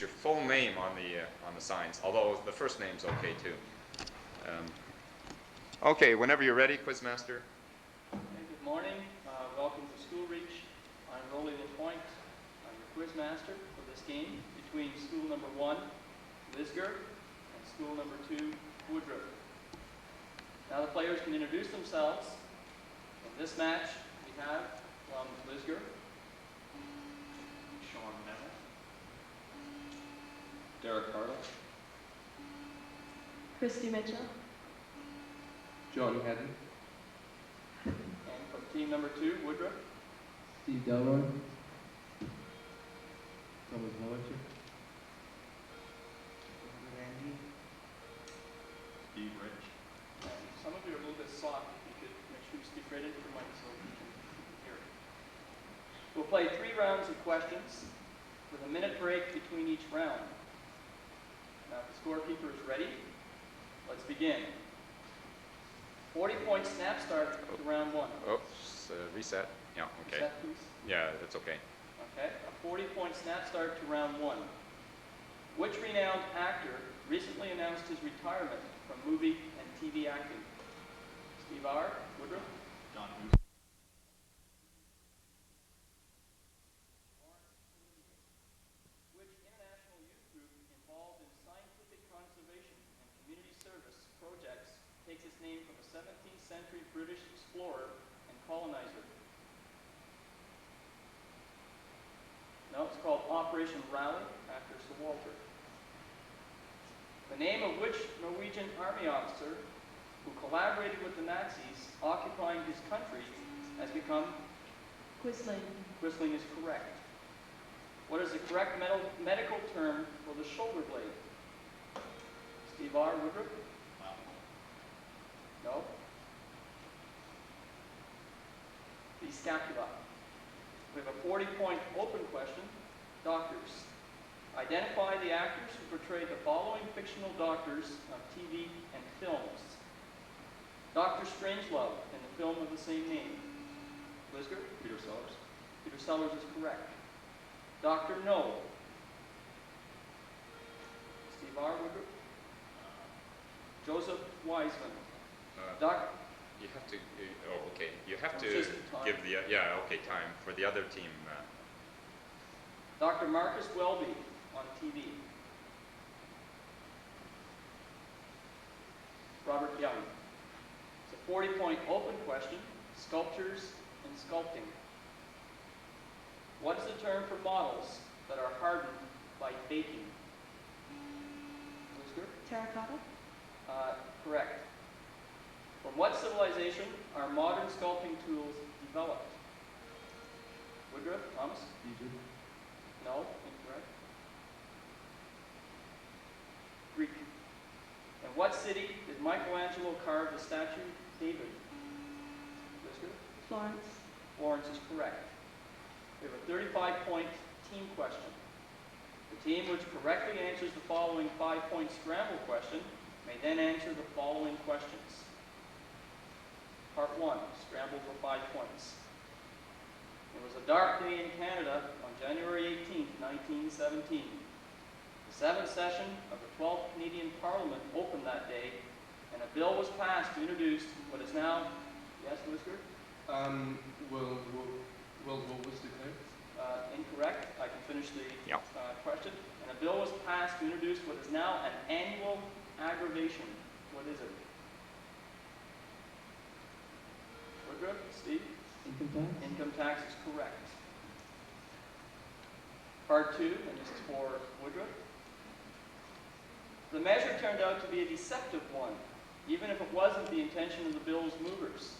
Your full name on the signs, although the first name's okay too. Okay, whenever you're ready, Quizmaster. Good morning. Welcome to School Reach. I'm Rolly LaPointe. I'm your Quizmaster for this game between school number 1, Lisgar, and school number 2, Woodroffe. Now the players can introduce themselves. In this match, we have from Lisgar, Sean Mennel, Derek Carter, Christy Mitchell, John Hedden, and from team number 2, Woodroffe, Steve Delroy, Thomas Molitor, Randy, Steve Rich. and some of you are a little bit soft. If you could make sure you speak right into the mic so we can hear it. We'll play 3 rounds of questions with a minute break between each round. Now, if the scorekeeper is ready, let's begin. 40-point snap start to round 1. Oops, reset. Yeah, okay. Set, please. Yeah, that's okay. Okay, a 40-point snap start to round 1. Which renowned actor recently announced his retirement from movie and TV acting? Steve R., Woodroffe, John Hughes. which international youth group involved in scientific conservation and community service projects takes its name from a 17th century British explorer and colonizer? No, it's called Operation Raleigh, after Sir Walter. The name of which Norwegian army officer who collaborated with the Nazis occupying his country has become? Quisling, Quisling is correct. What is the correct medical term for the shoulder blade? Steve R. Woodroffe? No. The scapula. We have a 40-point open question. Doctors. Identify the actors who portrayed the following fictional doctors on TV and films. Dr. Strangelove in the film of the same name. Lisgar? Peter Sellers. Peter Sellers is correct. Dr. No. Steve R. Woodroffe? Joseph Wiseman. Doc. You have to. Oh, okay. You have to Just time. give the. Yeah, okay. Time for the other team. Dr. Marcus Welby on TV. Robert Young. It's a 40-point open question. Sculptures and sculpting. What is the term for models that are hardened by baking? Lisgar? terracotta, Correct. From what civilization are modern sculpting tools developed? Woodroffe? Thomas? Egypt, No, incorrect. Greek. In what city did Michelangelo carve the statue David? Lisgar? Florence, Florence is correct. We have a 35-point team question. The team which correctly answers the following 5-point scramble question may then answer the following questions. Part 1, scramble for 5 points. It was a dark day in Canada on January 18, 1917. The 7th session of the 12th Canadian Parliament opened that day, and a bill was passed to introduce what is now, yes, Lisgar? World War was declared. Incorrect. I can finish the Yeah. question. And a bill was passed to introduce what is now an annual aggravation. What is it? Woodroffe? Steve? Income tax. Income tax is correct. Part 2, and this is for Woodroffe. The measure turned out to be a deceptive one, even if it wasn't the intention of the bill's movers.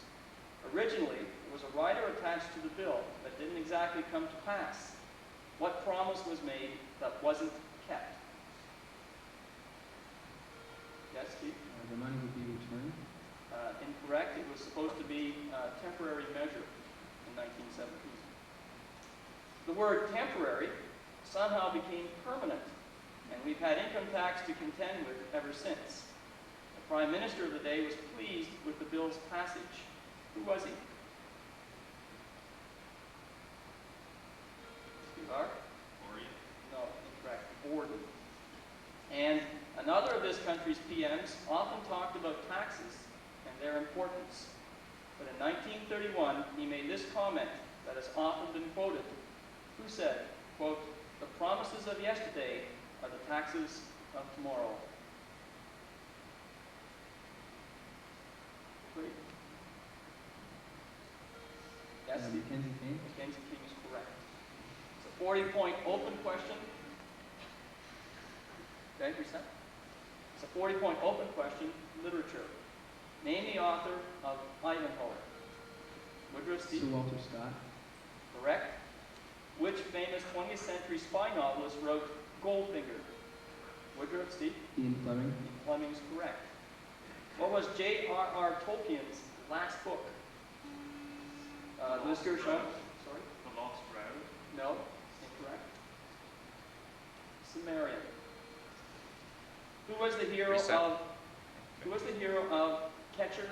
Originally, there was a rider attached to the bill that didn't exactly come to pass. What promise was made that wasn't kept? Yes, Steve? The money would be returned. Incorrect. It was supposed to be a temporary measure in 1917. The word temporary somehow became permanent, and we've had income tax to contend with ever since. The Prime Minister of the day was pleased with the bill's passage. Who was he? Steve R? Orion. No, incorrect. Borden. And another of this country's PMs often talked about taxes and their importance. But in 1931, he made this comment that has often been quoted. Who said, quote, "The promises of yesterday are the taxes of tomorrow." Great. Yes, Steve? Mackenzie King. Mackenzie King is correct. It's a 40-point open question. Okay, reset. It's a 40-point open question, literature. Name the author of Ivanhoe. Woodroffe, Steve? Sir Walter Scott. Correct. Which famous 20th century spy novelist wrote Goldfinger? Woodroffe, Steve? Ian Fleming. Ian Fleming is correct. What was J.R.R. Tolkien's last book? Lisgar High. Sorry? The Lost Road. No, incorrect. Sumerian. Who was the hero Reset. of Catcher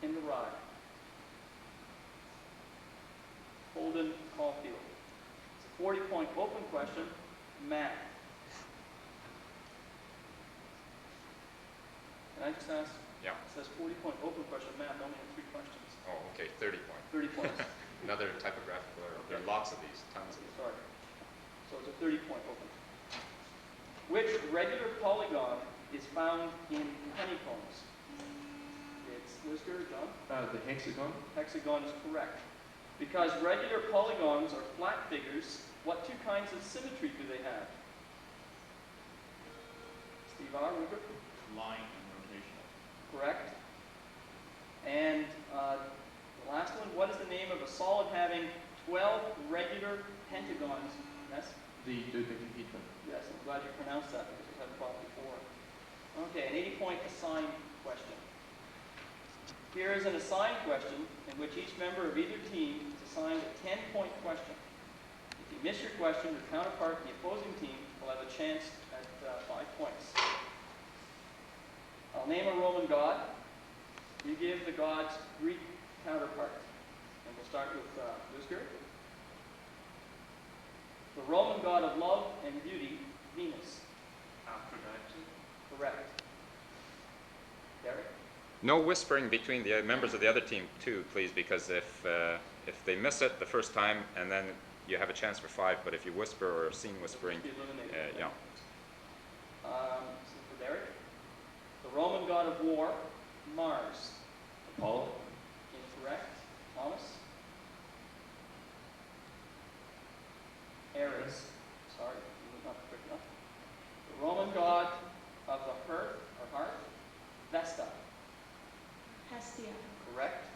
in the Rye? Holden Caulfield. It's a 40-point open question, math. Can I just ask? Yeah. It says 40-point open question, math, only have 3 questions. Oh, okay, 30 point. 30 points. Another typographical error. There are lots of these, tons of them. Sorry. So it's a 30-point open. Which regular polygon is found in honeycombs? It's Lisgar, John? The hexagon. Hexagon is correct. Because regular polygons are flat figures, what 2 kinds of symmetry do they have? Steve R. Rupert? Line and rotational. Correct. And the last one, what is the name of a solid having 12 regular pentagons? Yes? The dodecahedron. Yes, I'm glad you pronounced that because we haven't fought before. Okay, an 80-point assigned question. Here is an assigned question in which each member of either team is assigned a 10-point question. If you miss your question, your counterpart in the opposing team will have a chance at 5 points. I'll name a Roman god. You give the god's Greek counterpart. And we'll start with Lisgar. The Roman god of love and beauty, Venus. Aphrodite. Correct. Derek? No whispering between the members of the other team too, please, because if they miss it the first time, and then you have a chance for 5, but if you whisper or are seen whispering, Be eliminated. yeah. So for Derek? The Roman god of war, Mars. Apollo. Incorrect. Thomas? Ares. Sorry, you were not quick enough. The Roman god of the hearth, or hearth, Vesta. Hestia. Correct.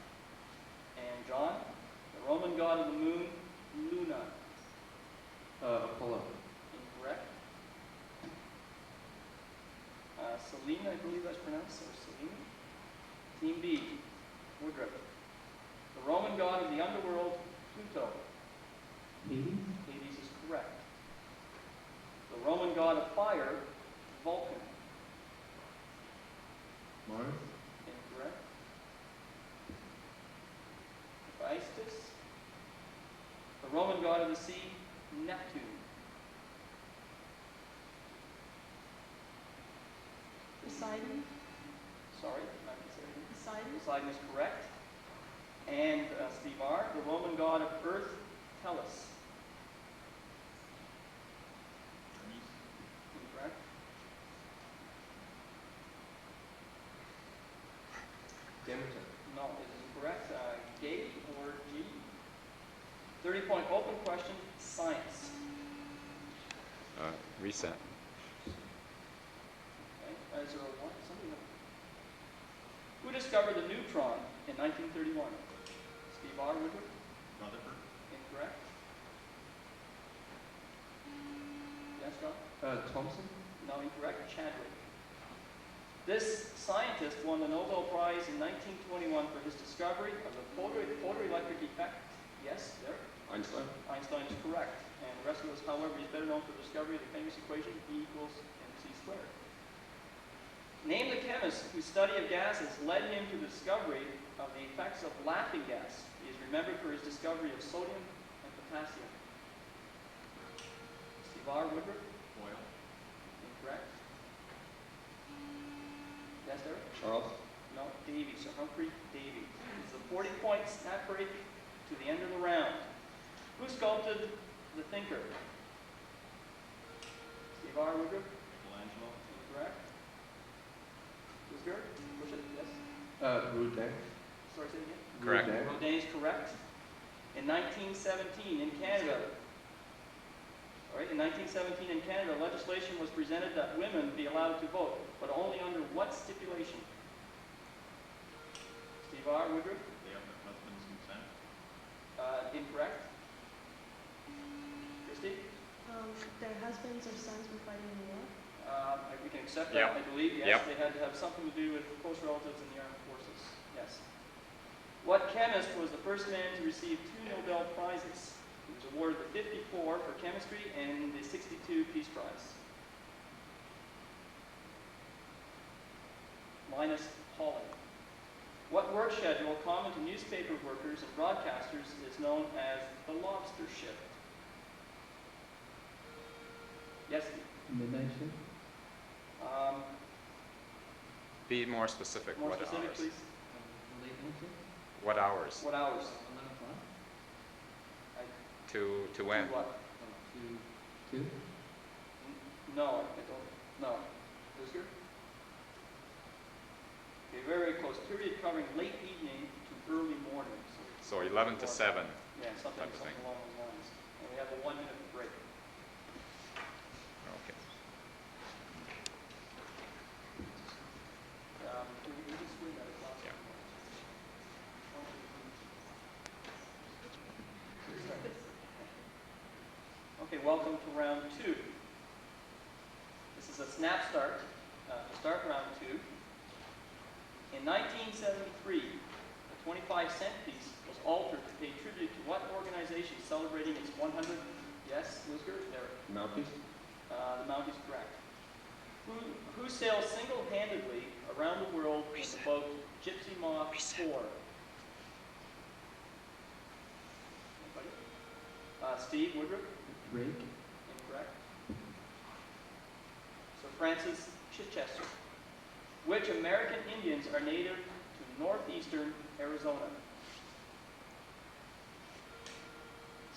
And John? The Roman god of the moon, Luna. Apollo. Incorrect. Selene, I believe that's pronounced, or Selene. Team B, Woodroffe. The Roman god of the underworld, Pluto. Hades. Hades is correct. The Roman god of fire, Vulcan. Mars. Incorrect. Hephaestus. The Roman god of the sea, Neptune. Poseidon. Sorry, not considering. Poseidon. Poseidon is correct. And Steve R., the Roman god of earth, Tellus. Hermes. Incorrect. Demeter. No, it is incorrect. Gabe or G? 30-point open question, science. Reset. Okay, is there a one? Somebody know. Who discovered the neutron in 1931? Steve R. Woodward? Rutherford. Incorrect. Yes, John? Thompson. No, incorrect. Chadwick. This scientist won the Nobel Prize in 1921 for his discovery of the photoelectric effect. Yes, there. Einstein. Einstein is correct. And the rest of us, however, is better known for the discovery of the famous equation E equals mc squared. Name the chemist whose study of gases led him to the discovery of the effects of laughing gas. He is remembered for his discovery of sodium and potassium. Steve R. Woodward? Boyle. Incorrect. Yes, Eric? Charles. No, Davies, Sir Humphrey Davies. It's a 40-point snap break to the end of the round. Who sculpted the thinker? Steve R. Woodroffe? Michelangelo. Correct. Lisgar? Push it, yes. Rodin. Sorry, say it again. Correct. Rodin. Rodin is correct. In 1917 in Canada, all right, in 1917 in Canada, legislation was presented that women be allowed to vote, but only under what stipulation? Steve R. Woodroffe? They have their husband's consent. Incorrect. Christie? Their husbands or sons were fighting in the war. We can accept Yep. that, I believe, yes. Yep. They had to have something to do with close relatives in the armed forces, yes. What chemist was the first man to receive 2 Nobel Prizes? He was awarded the 54 for chemistry and the 62 Peace Prize. Linus Pauling. What work schedule common to newspaper workers and broadcasters is known as the lobster shift? Yes, Steve? Midnight shift. Be more specific. More What specific, hours? please. Late night shift. What hours? What hours? 11 o'clock. To when? To what? To 2. No, I don't. No. Lisgar? Okay, very, very close. Period covering late evening to early morning. So 11 to 7. Yeah, something, Type of something thing. along those lines. And we have a 1-minute break. Okay. We just screwed that last Yeah. one. Okay, welcome to round 2. This is a snap start to start round 2. In 1973, the 25-cent piece was altered to pay tribute to what organization celebrating its 100th? Yes, Lisgar? There. Mounties. The Mounties, correct. Who sailed single-handedly around the world in the boat Gypsy Moth 4? Anybody? Steve Woodroffe? Drake. Incorrect. Sir Francis Chichester. Which American Indians are native to northeastern Arizona?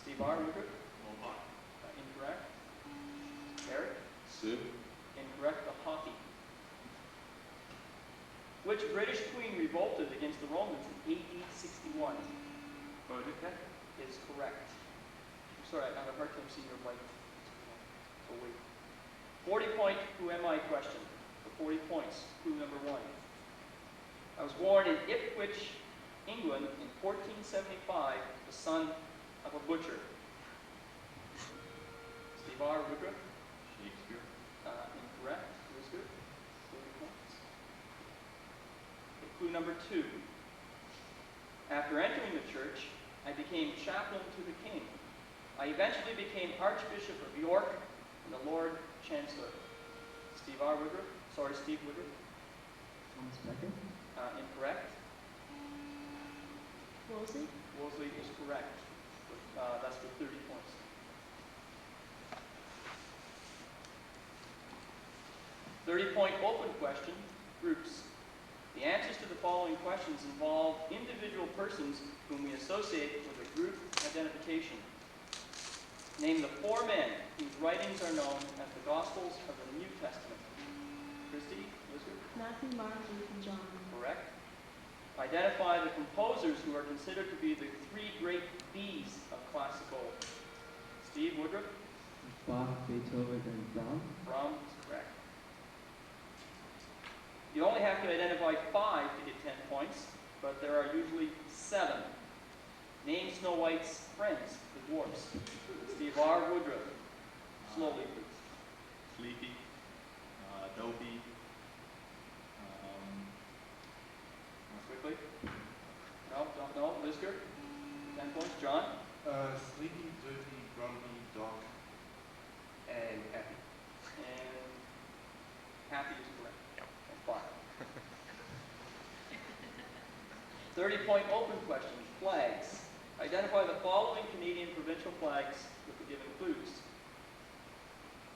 Steve R. Woodroffe? Mohawk. Incorrect. Eric? Sioux. Incorrect. The Hopi. Which British queen revolted against the Romans in AD 61? Boudica. Is correct. I'm sorry, I have a hard time seeing your light. Oh, wait. 40-point who am I question. For 40 points. Clue number 1. I was born in Ipswich, England in 1475, the son of a butcher. Steve R. Woodroffe? Shakespeare. Incorrect. Lisgar? 30 points. Okay, clue number 2. After entering the church, I became chaplain to the king. I eventually became Archbishop of York and the Lord Chancellor. Steve R. Woodroffe? Sorry, Steve Woodroffe? Thomas Becket. Incorrect. Wolsey? Wolsey is correct. That's for 30 points. "30-point open question, groups. The answers to the following questions involve individual persons whom we associate with a group identification. Name the 4 men whose writings are known as the Gospels of the New Testament. Christie, Lisgar? Matthew, Mark, Luke, and John. Correct. Identify the composers who are considered to be the 3 great B's of classical. Steve Woodroffe? Bach, Beethoven, and Brahms. Brahms is correct. You only have to identify 5 to get 10 points, but there are usually 7. Name Snow White's friends, the dwarfs. Steve R. Woodroffe. Slowly, please. Sleepy. Dopey. Quickly. No, don't know. Lisgar? 10 points. John? Sleepy, Dirty, Grumpy, Doc, and Happy. And Happy is correct. Yep. And 5. 30-point open question. Flags. Identify the following Canadian provincial flags with the given clues.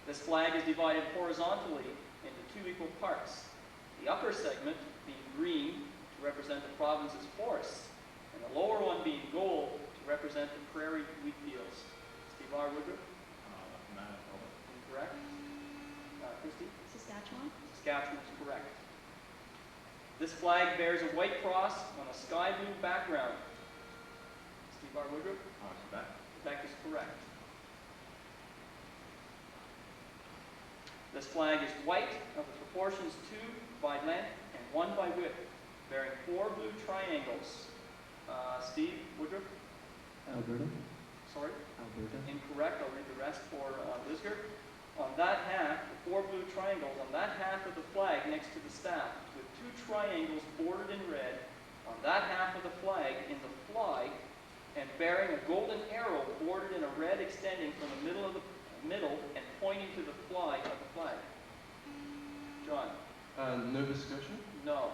This flag is divided horizontally into 2 equal parts. The The upper segment being green to represent the province's forests, and the lower one being gold to represent the prairie wheat fields. Steve R. Woodroffe, Manitoba. incorrect. Christy? Saskatchewan. Saskatchewan is correct. This flag bears a white cross on a sky blue background. Steve R. Woodroffe? Quebec. Quebec is correct. This flag is white of the proportions 2 by length and 1 by width, bearing 4 blue triangles. Steve Woodroffe? Alberta. Sorry? Alberta. Incorrect. I'll read the rest for Lisgar. On that half, the 4 blue triangles, on that half of the flag next to the staff, with 2 triangles bordered in red, on that half of the flag in the fly, and bearing a golden arrow bordered in a red extending from the middle and pointing to the fly of the flag. John? Nova Scotia. No.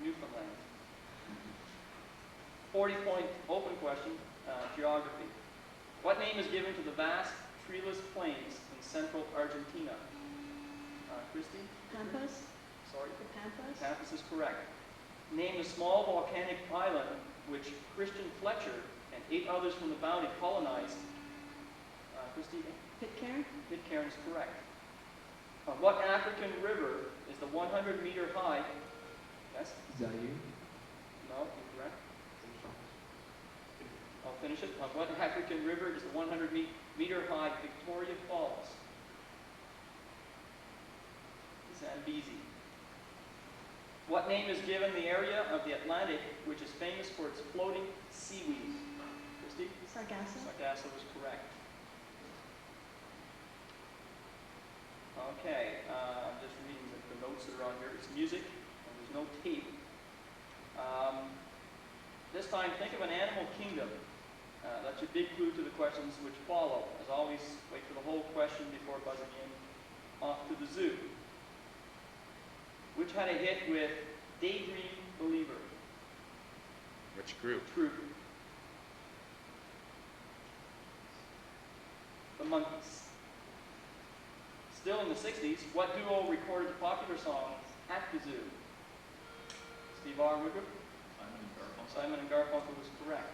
Newfoundland. 40-point open question, geography. What name is given to the vast treeless plains in central Argentina? Christy? Pampas. Sorry? The Pampas. Pampas is correct. Name the small volcanic island which Christian Fletcher and 8 others from the Bounty colonized. Christy? Pitcairn. Pitcairn is correct. What African river is the 100-meter high? Yes? Zaire. No? Incorrect. I'll finish it. What African river is the 100-meter high Victoria Falls? Zambezi. What name is given the area of the Atlantic which is famous for its floating seaweed? Christy? Sargasso. Sargasso is correct. Okay, I'm just reading the notes that are on here. It's music, and there's no tape. This time, think of an animal kingdom. That's your big clue to the questions which follow. As always, wait for the whole question before buzzing in. Off to the zoo. Which had a hit with Daydream Believer? Which group? Group. The Monkees. Still in the 60s, what duo recorded the popular song At the Zoo? Steve R. Woodroffe? Simon and Garfunkel. Simon and Garfunkel was correct.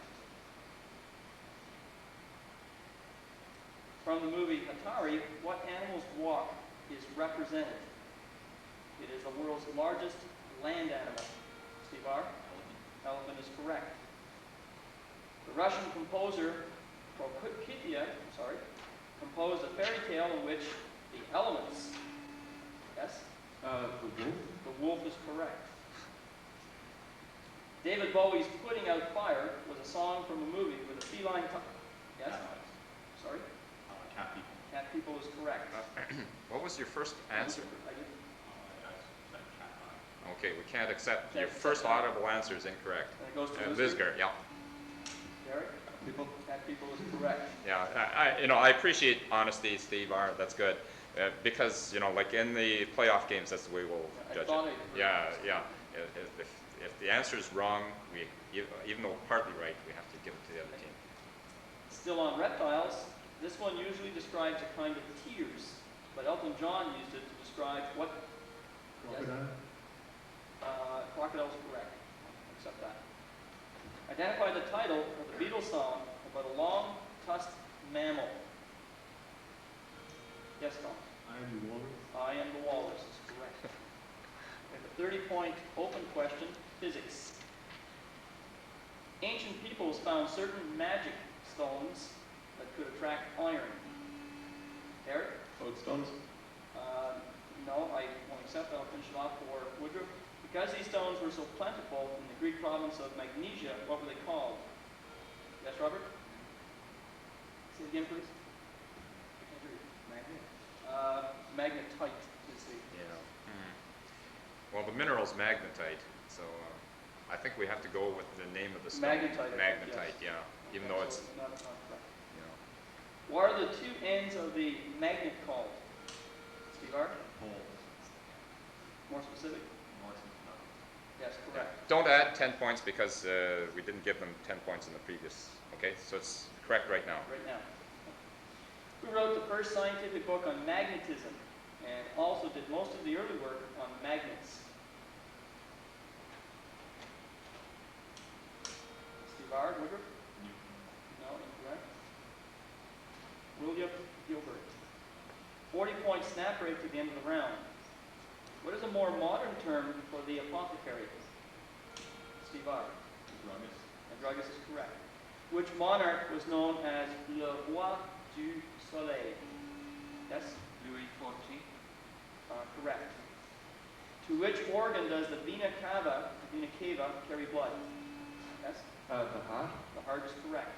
From the movie Atari, what animal's walk is represented? It is the world's largest land animal. Steve R. Elephant is correct. The Russian composer Prokofiev, composed a fairy tale in which the elements, yes? The wolf. The wolf is correct. David Bowie's Putting Out Fire was a song from a movie with a feline yes? Sorry? Cat people. Cat people is correct. What was your first answer? I did- I said cat eye. Okay, we can't accept your Can't first accept that. audible answer is incorrect. And it goes to Lisgar. Lisgar, yeah. Derek? People. Cat people is correct. Yeah, I appreciate honesty, Steve R. That's good, because like in the playoff games, that's the way we'll I judge thought it. I- Yeah, yeah. If the answer is wrong, even though partly right, we have to give it to the other team. Still on reptiles, this one usually describes a kind of tears, but Elton John used it to describe what? Crocodile. Crocodile is correct. Accept that. Identify the title of the Beatles song about a long-tusked mammal. Yes, Tom. I am the walrus. I am the walrus is correct. We have a 30-point open question, physics. Ancient peoples found certain magic stones that could attract iron. Eric? Lodestones. No, I won't accept that. I'll finish it off for Woodroffe. Because these stones were so plentiful in the Greek province of Magnesia, what were they called? Yes, Robert? Say it again, please. I can't hear you. Magnetite is the... Yeah. Well, the mineral's magnetite, so I think we have to go with the name of the stone. Magnetite, Magnetite, yes. yeah. Even though So it's, not correct. you know. What are the 2 ends of the magnet called? Steve R? Pole. More specific? North and south. Yes, correct. Don't add 10 points because we didn't give them 10 points in the previous. Okay, so it's correct right now. Right now. Who wrote the first scientific book on magnetism and also did most of the early work on magnets? Lisgar, Woodroffe? Newton. No, incorrect. William Gilbert. 40-point snap rate to the end of the round. What is a more modern term for the apothecary? Steve R. Druggist. And druggist is correct. Which monarch was known as Le Roi du Soleil? Yes? Louis XIV. Correct. To which organ does the vena cava carry blood? Yes? The heart. The heart is correct.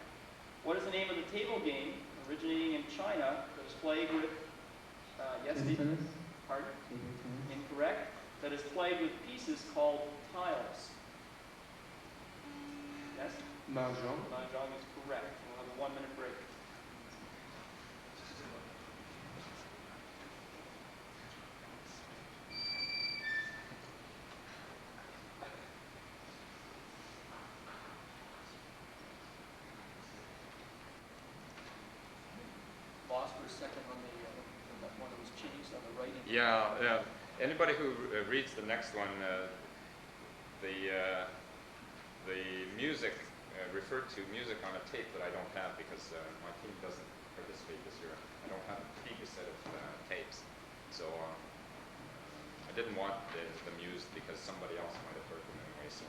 What is the name of the table game originating in China that is played with, yes, Table Steve? tennis. Pardon? Table tennis. Incorrect. That is played with pieces called tiles. Yes? Mahjong. Mahjong is correct. We'll have a 1-minute break. Lost for a second on the one that was changed on the writing. Yeah, yeah. Anybody who reads the next one, the music referred to music on a tape that I don't have because my team doesn't participate this year. I don't have a previous set of tapes, so I didn't want them used because somebody else might have heard them anyway. So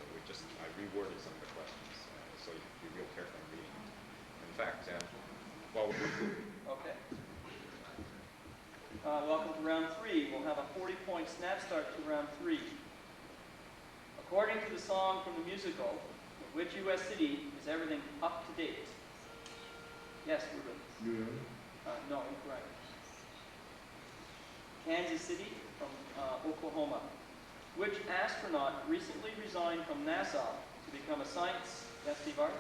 I reworded some of the questions so you be real careful in reading. In fact, well. Okay. Welcome to round 3. We'll have a 40-point snap start to round 3. According to the song from the musical, in which U.S. city is everything up to date? Yes, Ruben. New York. No, incorrect. Kansas City from Oklahoma. Which astronaut recently resigned from NASA to become a science? Yes, Steve Art?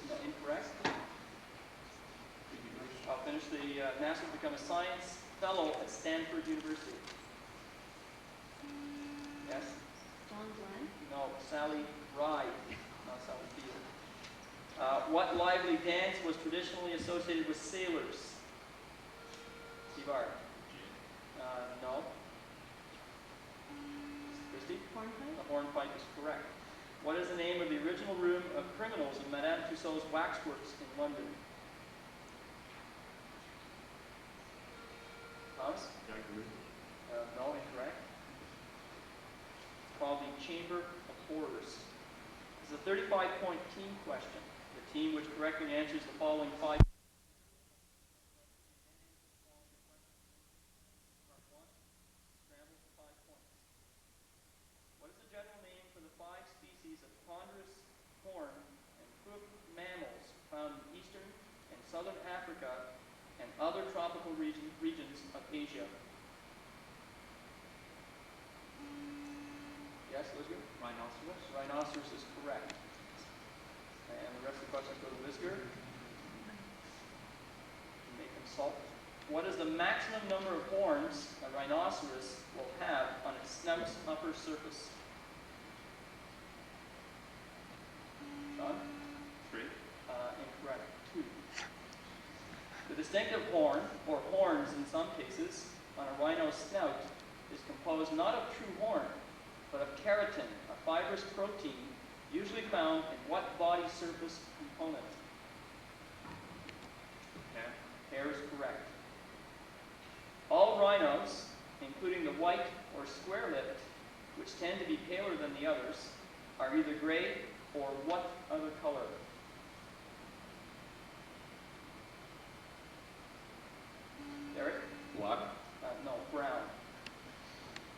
No, incorrect. I'll finish the NASA to become a science fellow at Stanford University. Yes? John Glenn. No, Sally Ride, not Sally Field. What lively dance was traditionally associated with sailors? Steve R. No. Christy? Hornpipe. The hornpipe is correct. What is the name of the original room of criminals in Madame Tussauds Waxworks in London? Thomas? Jack the Ripper. No, incorrect. It's called the Chamber of Horrors. This is a 35-point team question. The team which correctly answers the following 5 scramble for 5 points. What is the general name for the 5 species of ponderous horn and hoofed mammals found in eastern and southern Africa and other tropical regions of Asia? Yes, Lisgar? Rhinoceros. Rhinoceros is correct. And the rest of the questions go to Lisgar. Make them salt. What is the maximum number of horns a rhinoceros will have on its snout's upper surface? Sean? 3. Incorrect. 2. The distinctive horn, or horns in some cases, on a rhino's snout is composed not of true horn, but of keratin, a fibrous protein usually found in what body surface component? Hair. Hair is correct. All rhinos, including the white or square-lipped, which tend to be paler than the others, are either gray or what other color? Derek? Black. No, brown.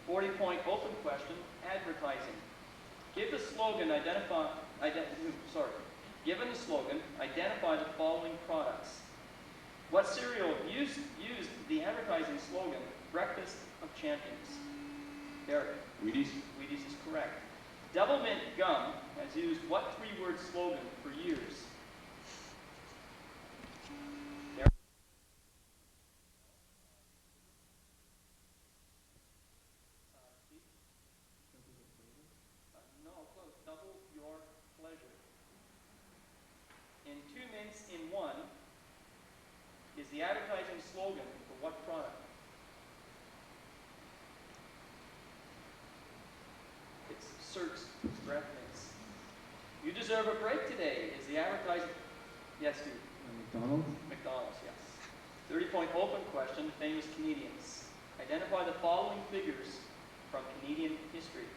40-point open question, advertising. Given the slogan, identify the following products. What cereal used the advertising slogan, Breakfast of Champions? Derek? Wheaties. Wheaties is correct. Double Mint Gum has used what 3-word slogan for years? Derek? Steve? No, close. Double your pleasure. In 2 mints in 1 is the advertising slogan for what product? It's Cirque's breath mints. deserve a break today is the advertising. Yes, Steve. McDonald's. McDonald's, yes. 30-point open question, famous Canadians. Identify the following figures from Canadian history.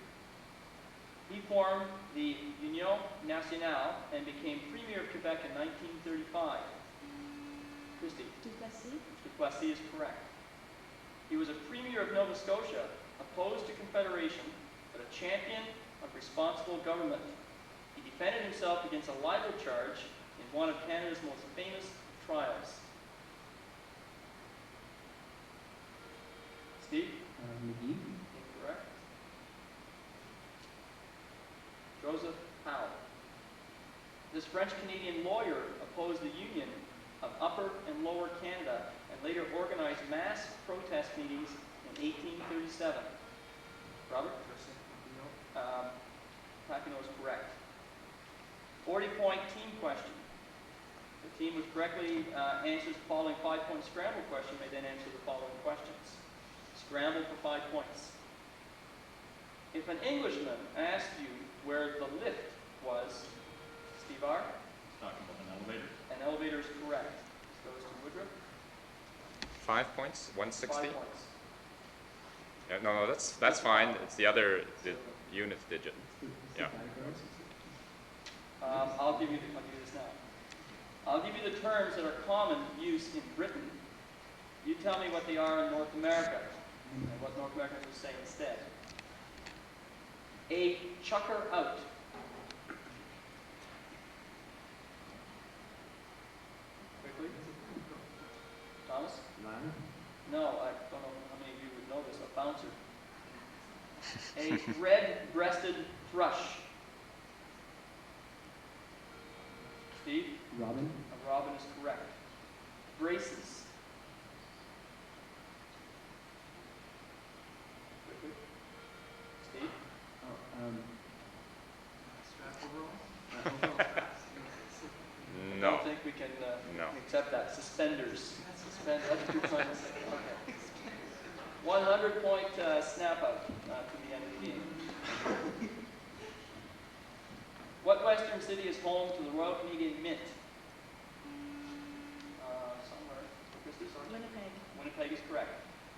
He formed the Union Nationale and became Premier of Quebec in 1935. Christy. Duplessis. Duplessis is correct. He was a Premier of Nova Scotia, opposed to Confederation, but a champion of responsible government. He defended himself against a libel charge in one of Canada's most famous trials. Steve? McGee. Incorrect. Joseph Howe. This French-Canadian lawyer opposed the union of Upper and Lower Canada and later organized mass protest meetings in 1837. Robert? Papineau is correct. 40-point team question. The team which correctly answers the following 5-point scramble question may then answer the following questions. Scramble for 5 points. If an Englishman asked you where the lift was, Steve R. Talking about an elevator. An elevator is correct. This goes to Woodroffe. 5 points, 160? 5 points. Yeah, no, that's fine. It's the unit digit. Yeah. I'll give you this now. I'll give you the terms that are common use in Britain. You tell me what they are in North America and what North Americans would say instead. A chucker out. Quickly. Thomas? Line. No, I don't know how many of you would know this. A bouncer. A red-breasted thrush. Steve? Robin. A robin is correct. Braces. Quickly. Steve? I No. don't think we can No. accept that. Suspenders. That's 2 points. Okay. 100-point snap out to the end of the game. What western city is home to the Royal Canadian Mint? Somewhere. Christy, sorry? Winnipeg. Winnipeg is correct.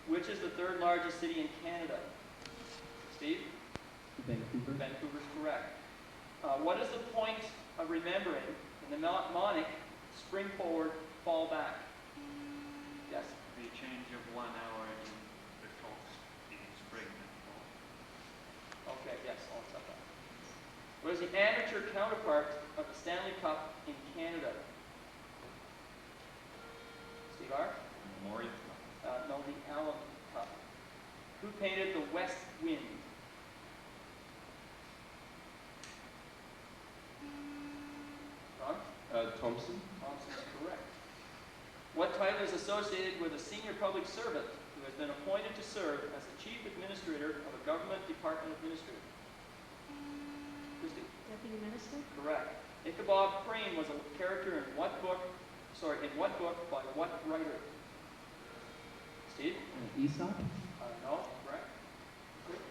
Which is the 3rd largest city in Canada? Steve? Vancouver. Vancouver is correct. What is the point of remembering in the mnemonic spring forward, fall back? Yes? The change of 1 hour in the clocks in spring and fall. Okay, yes, I'll accept that. What is the amateur counterpart of the Stanley Cup in Canada? Steve R? Memorial. No, the Allen Cup. Who painted the West Wind? Ron? Thompson. Thompson is correct. What title is associated with a senior public servant who has been appointed to serve as the chief administrator of a government department administrator? Christy? Deputy Minister. Correct. Ichabod Crane was a character in what book? In what book by what writer? Steve? Aesop. No, correct. Good.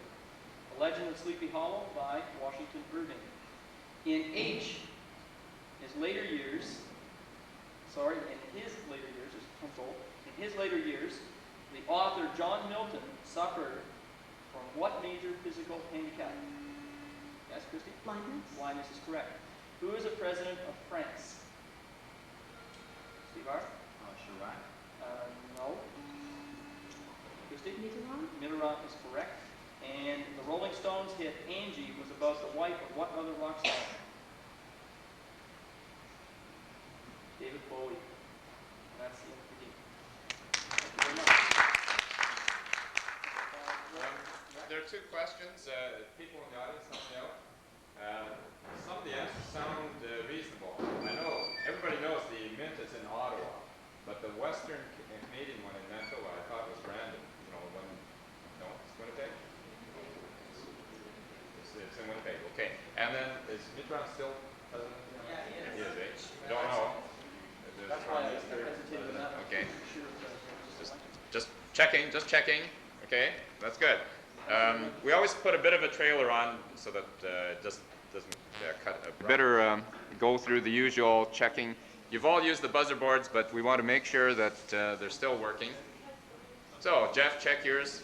The Legend of Sleepy Hollow by Washington Irving. In his later years, the author John Milton suffered from what major physical handicap? Yes, Christy? Blindness. Blindness is correct. Who is the president of France? Steve R? Chirac. No. Christy? Mitterrand. Mitterrand is correct. And the Rolling Stones hit Angie was about the wife of what other rock star? David Bowie. And that's the end of the game. Thank you very much. There are 2 questions. People in the audience help me out. Some of the answers sound reasonable. I know everybody knows the Mint is in Ottawa, but the Western Canadian one in Manitoba I thought was random. No, it's Winnipeg. It's in Winnipeg. Okay. And then is Mitterrand still president? Yeah, he is. He is, eh? Don't know. That's why I hesitated on that. Okay. Sure. Just checking. Okay, that's good. We always put a bit of a trailer on so that it doesn't cut. Better go through the usual checking. You've all used the buzzer boards, but we want to make sure that they're still working. So, Jeff, check yours.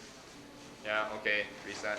Yeah, okay, reset.